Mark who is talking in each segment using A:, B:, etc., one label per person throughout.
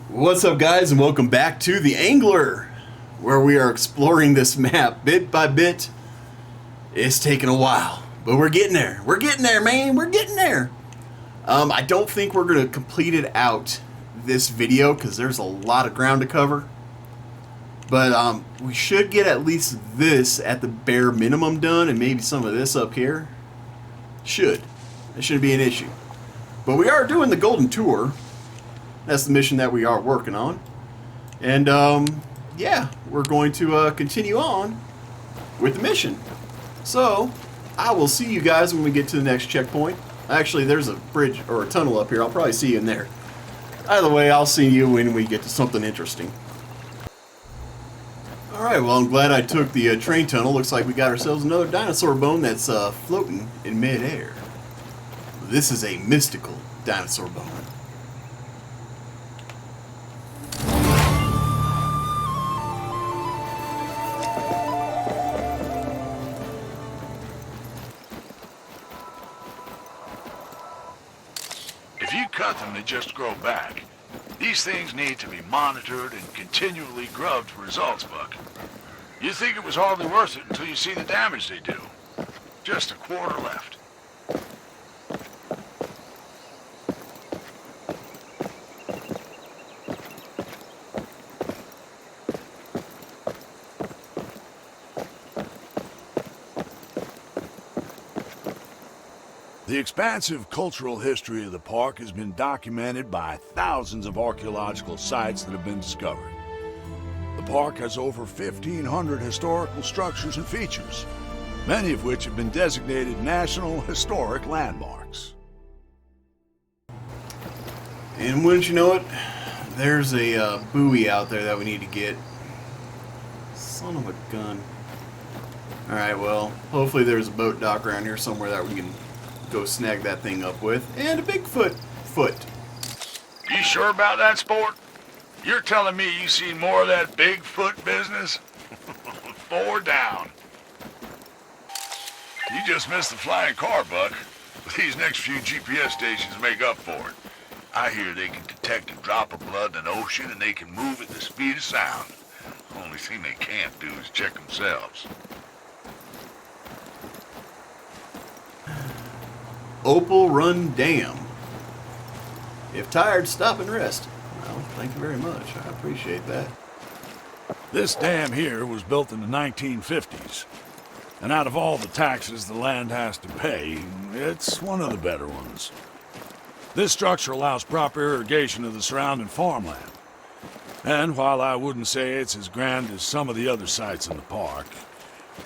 A: What's up, guys, and welcome back to The Angler, where we are exploring this map bit by bit. It's taken a while, but we're getting there. We're getting there, man. We're getting there. I don't think we're going to complete it out this video because there's a lot of ground to cover. But we should get at least this at the bare minimum done, and maybe some of this up here. Should. It shouldn't be an issue. But we are doing the Golden Tour. That's the mission that we are working on. And, yeah, we're going to continue on with the mission. So, I will see you guys when we get to the next checkpoint. Actually, there's a bridge or a tunnel up here. I'll probably see you in there. Either way, I'll see you when we get to something interesting. Alright, well, I'm glad I took the train tunnel. Looks like we got ourselves another dinosaur bone that's floating in midair. This is a mystical dinosaur bone.
B: If you cut them, they just grow back. These things need to be monitored and continually grubbed for results, Buck. You think it was hardly worth it until you see the damage they do. Just a quarter left. The expansive cultural history of the park has been documented by thousands of archaeological sites that have been discovered. The park has over 1,500 historical structures and features, many of which have been designated National Historic Landmarks.
A: And wouldn't you know it, there's a buoy out there that we need to get. Son of a gun. Alright, well, hopefully there's a boat dock around here somewhere that we can go snag that thing up with. And a Bigfoot foot.
B: You sure about that, sport? You're telling me you seen more of that Bigfoot business? 4 down. You just missed the flying car, Buck. These next few GPS stations make up for it. I hear they can detect a drop of blood in an ocean and they can move at the speed of sound. The only thing they can't do is check themselves.
A: Opal Run Dam. If tired, stop and rest. Well, thank you very much. I appreciate that.
C: This dam here was built in the 1950s. And out of all the taxes the land has to pay, it's one of the better ones. This structure allows proper irrigation of the surrounding farmland. And while I wouldn't say it's as grand as some of the other sites in the park,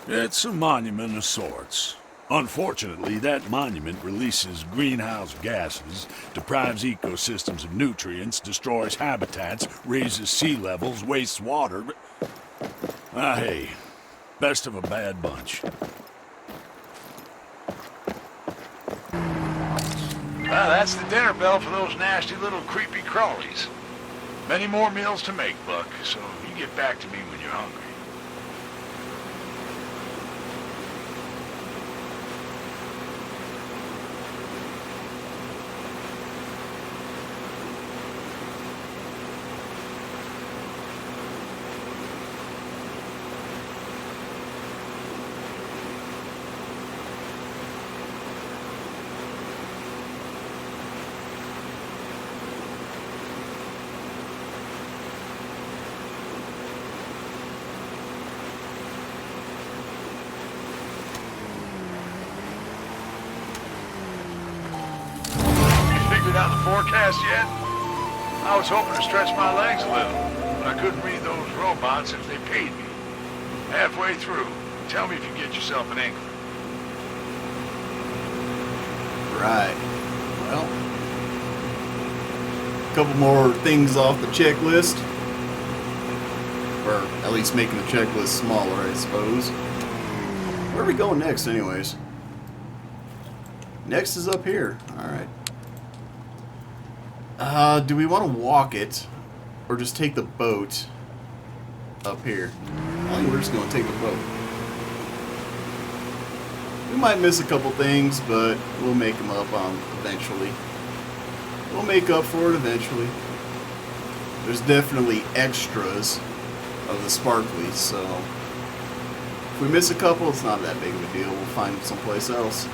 C: it's a monument of sorts. Unfortunately, that monument releases greenhouse gases, deprives ecosystems of nutrients, destroys habitats, raises sea levels, wastes water. Hey, best of a bad bunch.
B: Well, that's the dinner bell for those nasty little creepy crawlies. Many more meals to make, Buck, so you get back to me when you're hungry. Out the forecast yet? I was hoping to stretch my legs a little, but I couldn't read those robots if they paid me. Halfway through, tell me if you get yourself an angler.
A: Right. Well, a couple more things off the checklist. Or at least making the checklist smaller, I suppose. Where are we going next, anyways? Next is up here. Alright. Do we want to walk it, or just take the boat up here? I think we're just going to take the boat. We might miss a couple things, but we'll make them up eventually. We'll make up for it eventually. there's definitely extras of the sparklies, so if we miss a couple, it's not that big of a deal. We'll find them someplace else.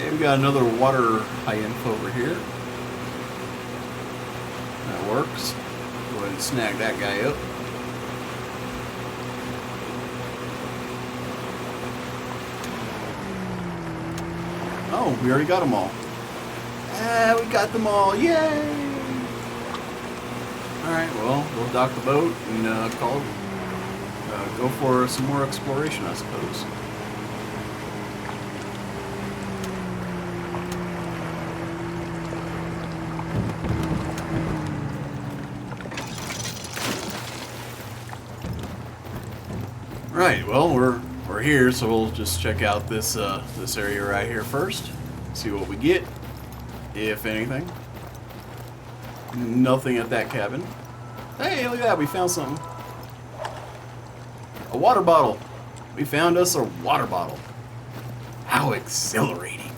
A: And we got another water high-inf over here. That works. Go ahead and snag that guy up. Oh, we already got them all. Ah, we got them all. Yay! Alright, well, we'll dock the boat and go for some more exploration, I suppose. Right, well, we're here, so we'll just check out this this area right here first. See what we get, if anything. Nothing at that cabin. Hey, look at that, we found something. A water bottle. We found us a water bottle. How exhilarating.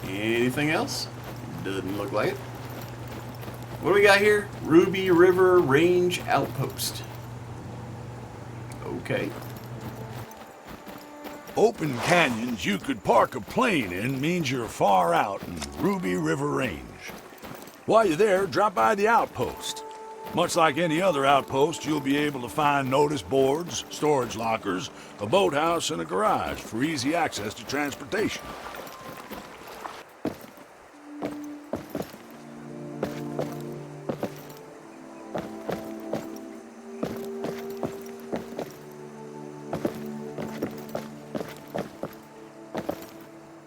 A: Anything else? Doesn't look like it. What do we got here? Ruby River Range Outpost. Okay.
C: Open canyons you could park a plane in means you're far out in Ruby River Range. While you're there, drop by the Outpost. Much like any other outpost, you'll be able to find notice boards, storage lockers, a boathouse, and a garage for easy access to transportation.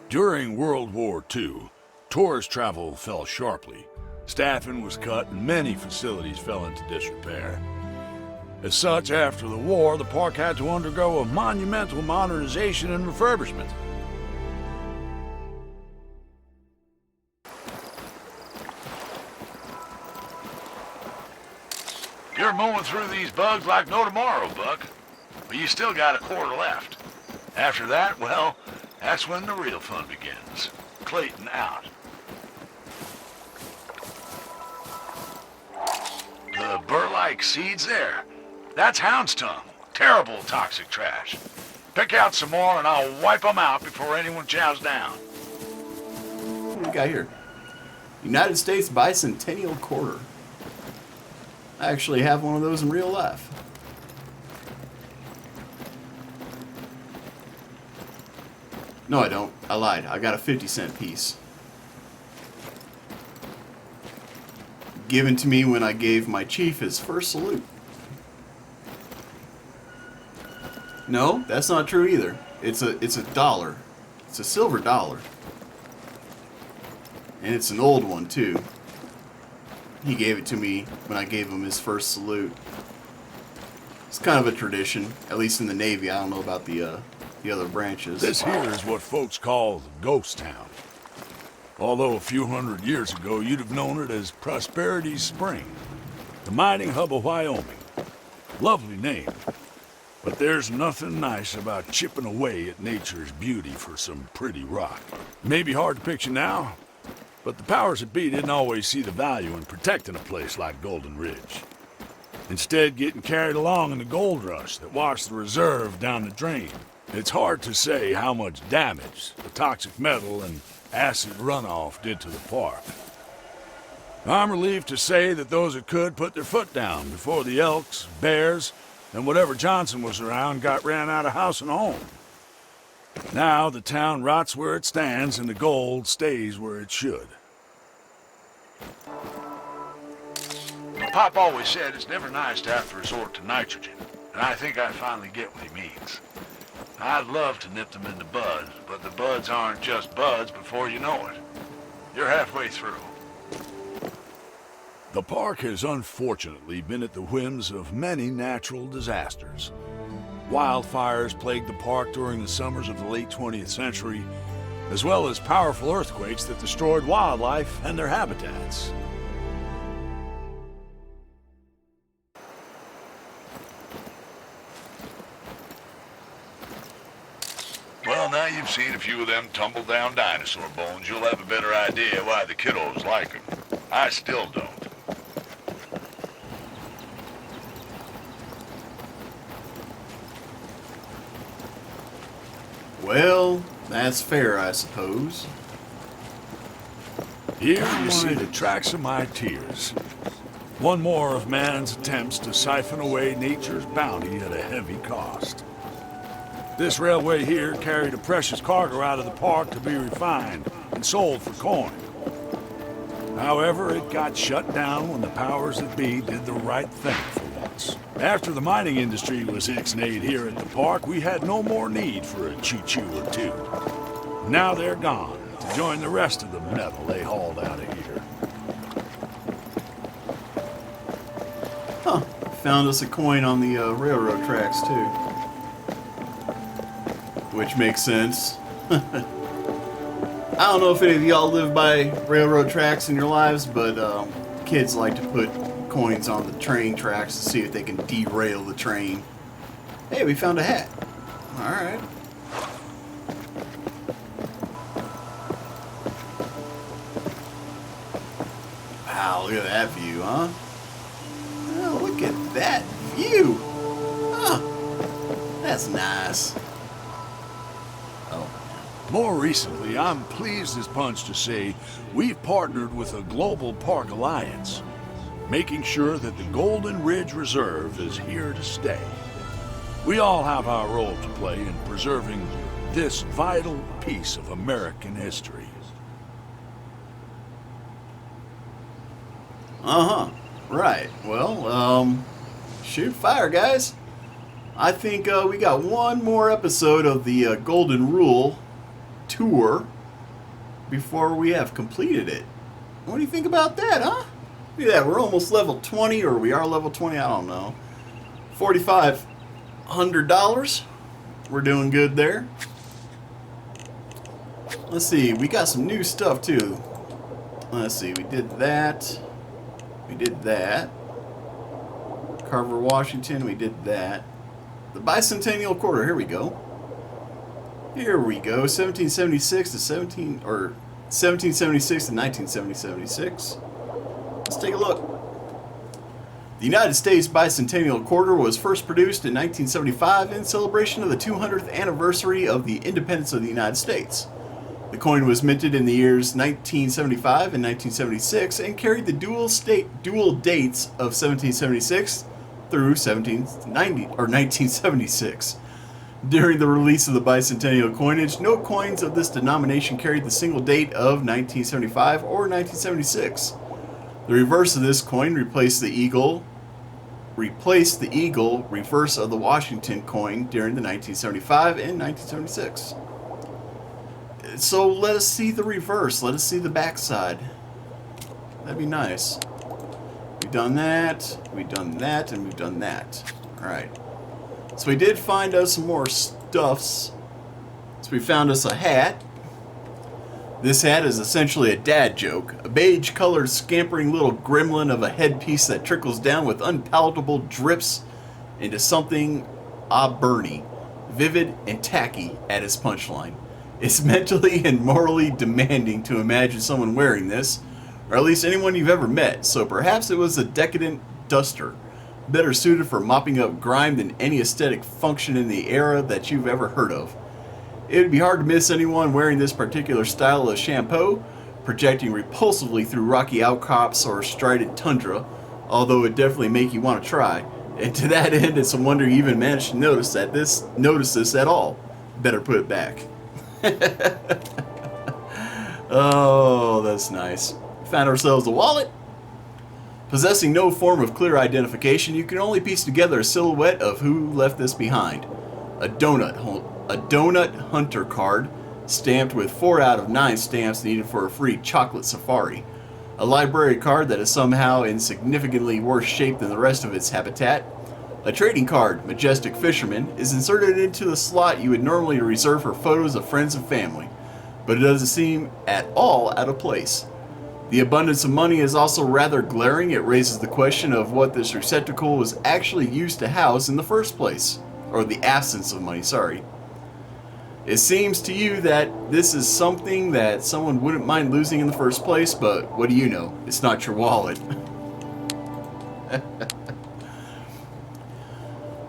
C: During World War II, tourist travel fell sharply. Staffing was cut and many facilities fell into disrepair. As such, after the war, the park had to undergo a monumental modernization and refurbishment. You're mowing through these bugs like no tomorrow, Buck. But you still got a quarter left. After that, well, that's when the real fun begins. Clayton out. The burr-like seeds there. That's hound's tongue. Terrible toxic trash. Pick out some more and I'll wipe them out before anyone chows down.
A: What do we got here? United States Bicentennial Quarter. I actually have one of those in real life. No, I don't. I lied. I got a 50-cent piece. Given to me when I gave my chief his first salute. No, that's not true either. It's a dollar. It's a silver dollar. And it's an old one too. He gave it to me when I gave him his first salute. It's kind of a tradition, at least in the Navy. I don't know about the other branches.
C: This here is what folks call the ghost town. Although a few hundred years ago, you'd have known it as Prosperity's Spring, the mining hub of Wyoming. Lovely name. But there's nothing nice about chipping away at nature's beauty for some pretty rock. Maybe hard to picture now, but the powers that be didn't always see the value in protecting a place like Golden Ridge. Instead, getting carried along in the gold rush that washed the reserve down the drain. It's hard to say how much damage the toxic metal and acid runoff did to the park. I'm relieved to say that those that could put their foot down before the elks, bears, and whatever Johnson was around ran out of house and home. Now the town rots where it stands and the gold stays where it should. Pop always said it's never nice to have to resort to nitrogen, and I think I finally get what he means.
B: I'd love to nip them in the bud, but the buds aren't just buds before you know it. You're halfway through. The park has unfortunately been at the whims of many natural disasters. Wildfires plagued the park during the summers of the late 20th century, as well as powerful earthquakes that destroyed wildlife and their habitats.
D: Well, now you've seen a few of them tumble-down dinosaur bones, you'll have a better idea why the kiddos like them. I still don't.
A: Well, that's fair, I suppose.
C: Here you see the tracks of my tears. One more of man's attempts to siphon away nature's bounty at a heavy cost. This railway here carried a precious cargo out of the park to be refined and sold for coin. However, it got shut down when the powers that be did the right thing for once. After the mining industry was ixnayed here at the park, we had no more need for a choo-choo or two. Now they're gone to join the rest of the metal they hauled out of here.
A: Huh. Found us a coin on the railroad tracks, too. Which makes sense. I don't know if any of y'all live by railroad tracks in your lives, but kids like to put coins on the train tracks to see if they can derail the train. Hey, we found a hat. Alright. Wow, look at that view, huh? Oh, look at that view. Huh. That's nice.
C: More recently, I'm pleased as punch to say we've partnered with a global park alliance, making sure that the Golden Ridge Reserve is here to stay. We all have our role to play in preserving this vital piece of American history.
A: Uh-huh. Right. Well, shoot fire, guys. I think we got one more episode of the Golden Rule tour before we have completed it. What do you think about that, huh? Look at that. We're almost level 20, or we are level 20. I don't know. $4,500. We're doing good there. Let's see. We got some new stuff, too. Let's see. We did that. We did that. Carver, Washington. We did that. The Bicentennial Quarter. Here we go. Here we go. 1776 to 1976. Let's take a look. The United States Bicentennial Quarter was first produced in 1975 in celebration of the 200th anniversary of the independence of the United States. The coin was minted in the years 1975 and 1976 and carried the dual dates of 1776 through 1790 or 1976. During the release of the bicentennial coinage, no coins of this denomination carried the single date of 1975 or 1976. The reverse of this coin replaced the eagle reverse of the Washington coin during the 1975 and 1976. So let us see the reverse. Let us see the backside. That'd be nice. We've done that, and we've done that. Alright. So we did find us some more stuffs. So we found us a hat. This hat is essentially a dad joke. A beige-colored scampering little gremlin of a headpiece that trickles down with unpalatable drips into something auburny, vivid and tacky at its punchline. It's mentally and morally demanding to imagine someone wearing this, or at least anyone you've ever met, so perhaps it was a decadent duster, better suited for mopping up grime than any aesthetic function in the era that you've ever heard of. It would be hard to miss anyone wearing this particular style of shampoo, projecting repulsively through rocky outcrops or strided tundra, although it would definitely make you want to try. And to that end, it's a wonder you even managed to notice this at all. Better put it back. Oh, that's nice. Found ourselves a wallet. Possessing no form of clear identification, you can only piece together a silhouette of who left this behind. A donut a Donut Hunter card, stamped with 4 out of 9 stamps needed for a free chocolate safari. A library card that is somehow in significantly worse shape than the rest of its habitat. A trading card, Majestic Fisherman, is inserted into the slot you would normally reserve for photos of friends and family, but it doesn't seem at all out of place. The abundance of money is also rather glaring. It raises the question of what this receptacle was actually used to house in the first place. Or the absence of money, sorry. It seems to you that this is something that someone wouldn't mind losing in the first place, but what do you know? It's not your wallet.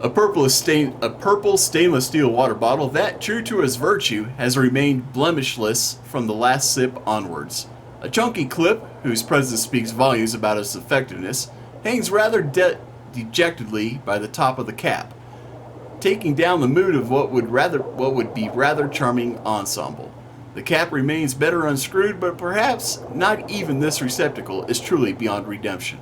A: A purple stainless steel water bottle that, true to its virtue, has remained blemishless from the last sip onwards. A chunky clip, whose presence speaks volumes about its effectiveness, hangs rather dejectedly by the top of the cap, taking down the mood of what would be rather charming ensemble. The cap remains better unscrewed, but perhaps not even this receptacle is truly beyond redemption.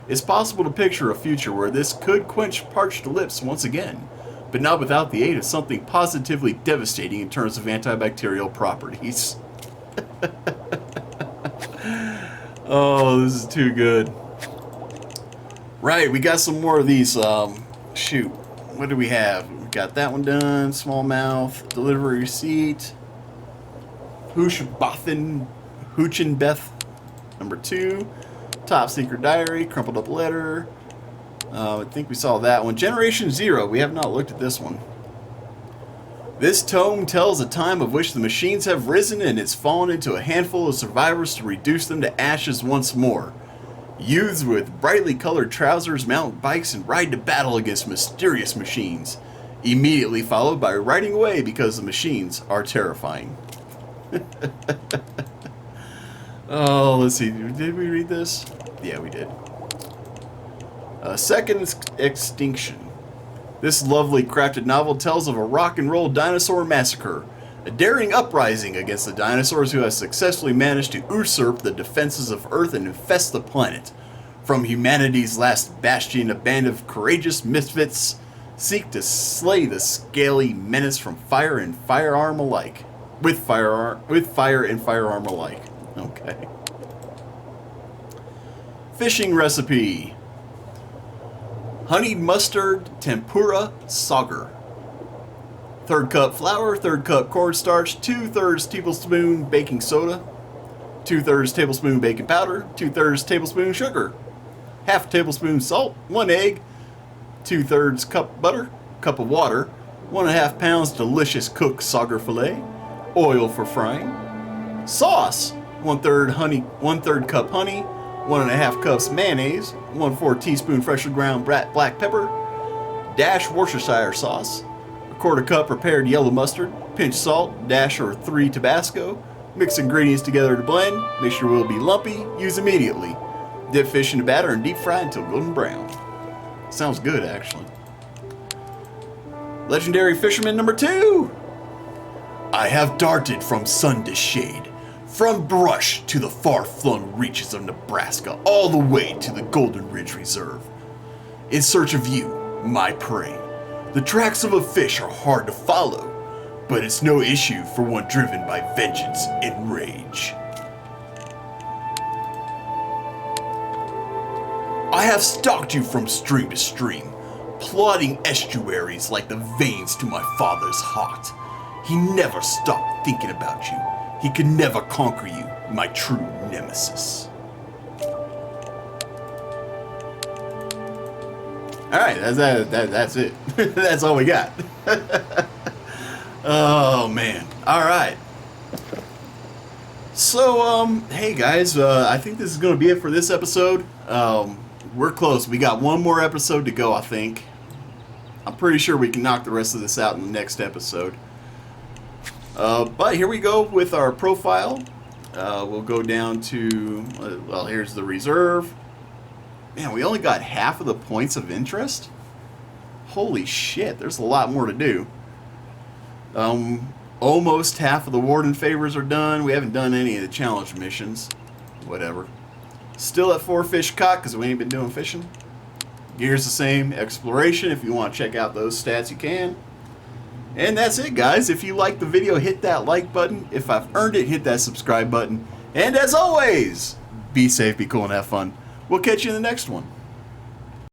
A: It's possible to picture a future where this could quench parched lips once again, but not without the aid of something positively devastating in terms of antibacterial properties. Oh, this is too good. Right, we got some more of these. Shoot, what do we have? We got that one done. Smallmouth, delivery receipt. Huchenbeth, number 2. Top secret diary, crumpled up letter. I think we saw that one. Generation Zero, we have not looked at this one. This tome tells a time of which the machines have risen and it's fallen into a handful of survivors to reduce them to ashes once more. Youths with brightly colored trousers mount bikes and ride to battle against mysterious machines, immediately followed by riding away because the machines are terrifying. Oh, let's see. Did we read this? Yeah, we did. Second Extinction. This lovely crafted novel tells of a rock and roll dinosaur massacre, a daring uprising against the dinosaurs who have successfully managed to usurp the defenses of Earth and infest the planet. From humanity's last bastion, a band of courageous misfits seek to slay the scaly menace from fire and firearm alike. With fire and firearm alike. Okay. Fishing recipe. Honeyed mustard tempura sauger. 1/3 cup flour, 1/3 cup cornstarch, 2/3 tablespoon baking soda, 2/3 tablespoon baking powder, 2/3 tablespoon sugar, 1/2 tablespoon salt, 1 egg, 2/3 cup butter, cup of water, 1.5 pounds delicious cooked sauger fillet, oil for frying, sauce, 1/3 cup honey, 1.5 cups mayonnaise, 1/4 teaspoon freshly ground black pepper, dash Worcestershire sauce, 1/4 cup prepared yellow mustard, pinch salt, dash or 3 Tabasco. Mix ingredients together to blend. Mixture will be lumpy. Use immediately. Dip fish in the batter and deep fry until golden brown. Sounds good, actually. Legendary Fisherman number 2. I have darted from sun to shade, from brush to the far-flung reaches of Nebraska, all the way to the Golden Ridge Reserve, in search of you, my prey. The tracks of a fish are hard to follow, but it's no issue for one driven by vengeance and rage. I have stalked you from stream to stream, plodding estuaries like the veins to my father's heart. He never stopped thinking about you. He could never conquer you, my true nemesis. Alright, that's it. That's all we got. Oh, man. Alright. So, hey guys, I think this is going to be it for this episode. We're close. We got one more episode to go, I think. I'm pretty sure we can knock the rest of this out in the next episode. But here we go with our profile. We'll go down to, well, here's the reserve. Man, we only got half of the points of interest? Holy shit, there's a lot more to do. Almost half of the warden favors are done. We haven't done any of the challenge missions. Whatever. Still at 4 fish caught because we ain't been doing fishing. Gear's the same. Exploration, if you want to check out those stats, you can. And that's it, guys. If you liked the video, hit that like button. If I've earned it, hit that subscribe button. And as always, be safe, be cool, and have fun. We'll catch you in the next one.